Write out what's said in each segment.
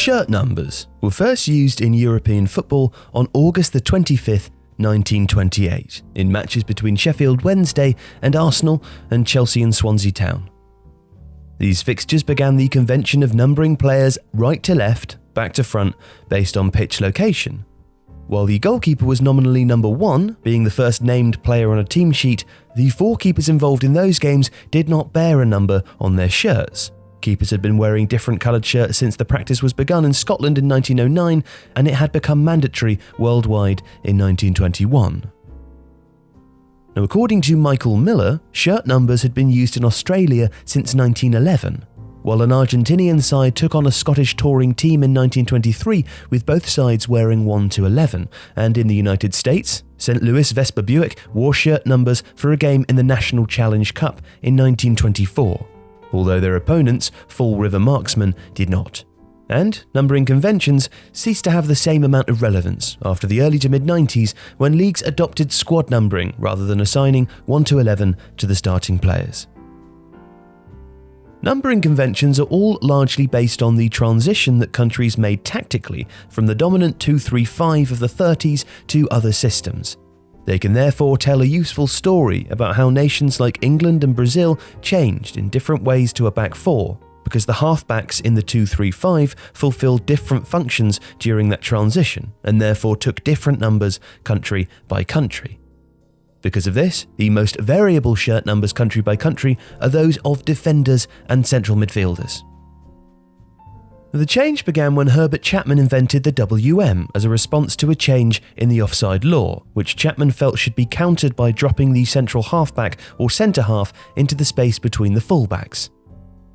shirt numbers were first used in European football on August the 25th, 1928, in matches between Sheffield Wednesday and Arsenal and Chelsea and Swansea Town. These fixtures began the convention of numbering players right to left, back to front, based on pitch location. While the goalkeeper was nominally number 1, being the first named player on a team sheet, the 4 keepers involved in those games did not bear a number on their shirts. Keepers had been wearing different coloured shirts since the practice was begun in Scotland in 1909, and it had become mandatory worldwide in 1921. Now, according to Michael Miller, shirt numbers had been used in Australia since 1911, while an Argentinian side took on a Scottish touring team in 1923 with both sides wearing 1 to 11, and in the United States, St. Louis Vespa Buick wore shirt numbers for a game in the National Challenge Cup in 1924. Although their opponents, Fall River Marksmen, did not. And numbering conventions ceased to have the same amount of relevance after the early to mid-90s when leagues adopted squad numbering rather than assigning 1 to 11 to the starting players. Numbering conventions are all largely based on the transition that countries made tactically from the dominant 2-3-5 of the 30s to other systems. They can therefore tell a useful story about how nations like England and Brazil changed in different ways to a back 4, because the halfbacks in the 2-3-5 fulfilled different functions during that transition and therefore took different numbers country by country. Because of this, the most variable shirt numbers country by country are those of defenders and central midfielders. The change began when Herbert Chapman invented the WM as a response to a change in the offside law, which Chapman felt should be countered by dropping the central halfback or centre half into the space between the fullbacks.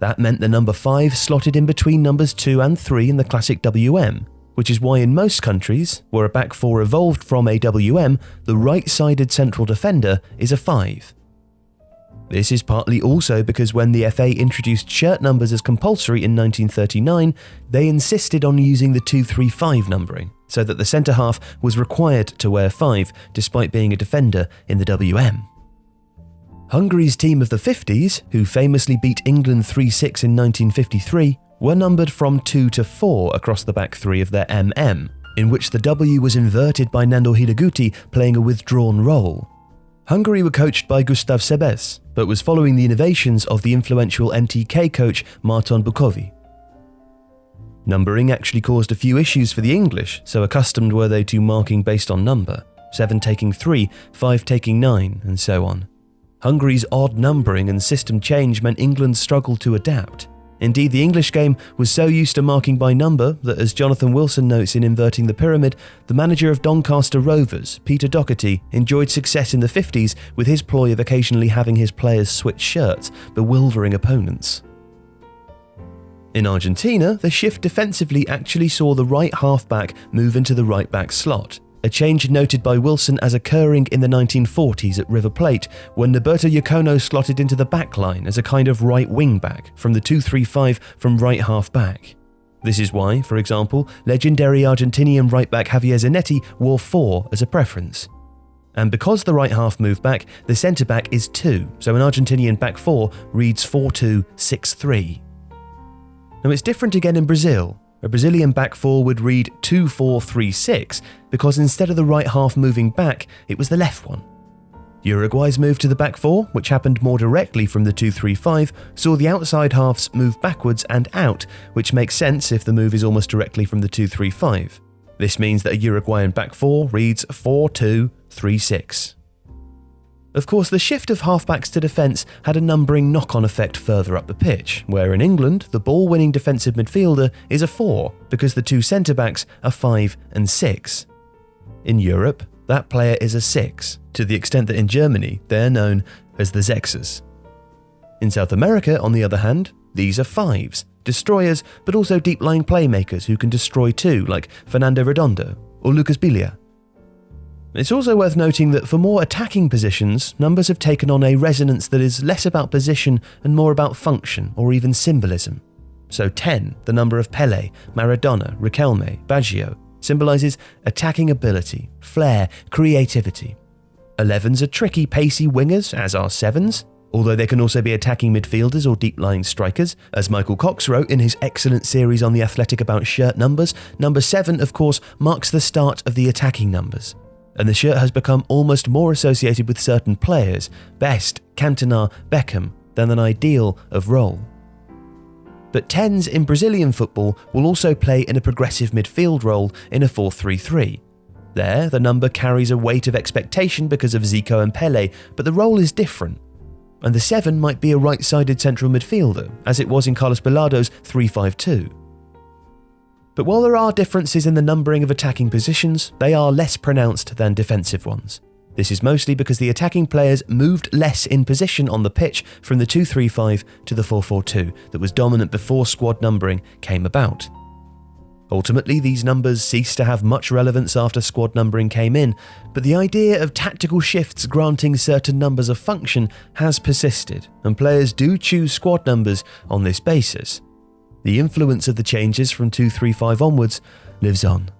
That meant the number 5 slotted in between numbers 2 and 3 in the classic WM, which is why in most countries, where a back 4 evolved from a WM, the right-sided central defender is a 5. This is partly also because when the FA introduced shirt numbers as compulsory in 1939, they insisted on using the 2-3-5 numbering, so that the centre-half was required to wear 5 despite being a defender in the WM. Hungary's team of the 50s, who famously beat England 3-6 in 1953, were numbered from 2 to 4 across the back 3 of their MM, in which the W was inverted by Nando Hiraguchi playing a withdrawn role. Hungary were coached by Gustav Sebes, but was following the innovations of the influential MTK coach Marton Bukovi. Numbering actually caused a few issues for the English, so accustomed were they to marking based on number, 7 taking 3, 5 taking 9, and so on. Hungary's odd numbering and system change meant England struggled to adapt. Indeed, the English game was so used to marking by number that, as Jonathan Wilson notes in Inverting the Pyramid, the manager of Doncaster Rovers, Peter Doherty, enjoyed success in the 50s with his ploy of occasionally having his players switch shirts, bewildering opponents. In Argentina, the shift defensively actually saw the right half-back move into the right-back slot, a change noted by Wilson as occurring in the 1940s at River Plate when Norberto Iacono slotted into the back line as a kind of right wing-back from the 2-3-5 from right half-back. This is why, for example, legendary Argentinian right-back Javier Zanetti wore 4 as a preference. And because the right half moved back, the centre-back is 2, so an Argentinian back 4 reads 4-2-6-3. Now it's different again in Brazil. A Brazilian back 4 would read 2-4-3-6 because instead of the right half moving back, it was the left one. Uruguay's move to the back 4, which happened more directly from the 2-3-5, saw the outside halves move backwards and out, which makes sense if the move is almost directly from the 2-3-5. This means that a Uruguayan back 4 reads 4-2-3-6. Of course, the shift of halfbacks to defence had a numbering knock-on effect further up the pitch, where in England, the ball-winning defensive midfielder is a 4 because the 2 centre-backs are 5 and 6. In Europe, that player is a 6, to the extent that in Germany they are known as the Sechsers. In South America, on the other hand, these are 5s, destroyers but also deep-lying playmakers who can destroy too, like Fernando Redondo or Lucas Bilia. It's also worth noting that for more attacking positions, numbers have taken on a resonance that is less about position and more about function or even symbolism. So 10, the number of Pelé, Maradona, Riquelme, Baggio, symbolises attacking ability, flair, creativity. 11s are tricky, pacey wingers, as are 7s. although there can also be attacking midfielders or deep-lying strikers. As Michael Cox wrote in his excellent series on The Athletic about shirt numbers, number 7, of course, marks the start of the attacking numbers. And the shirt has become almost more associated with certain players, Best, Cantona, Beckham, than an ideal of role. But 10s in Brazilian football will also play in a progressive midfield role in a 4-3-3. There, the number carries a weight of expectation because of Zico and Pele, but the role is different. And the 7 might be a right-sided central midfielder, as it was in Carlos Bilardo's 3-5-2. But while there are differences in the numbering of attacking positions, they are less pronounced than defensive ones. This is mostly because the attacking players moved less in position on the pitch from the 2-3-5 to the 4-4-2 that was dominant before squad numbering came about. Ultimately, these numbers ceased to have much relevance after squad numbering came in, but the idea of tactical shifts granting certain numbers a function has persisted, and players do choose squad numbers on this basis. The influence of the changes from 2-3-5 onwards lives on.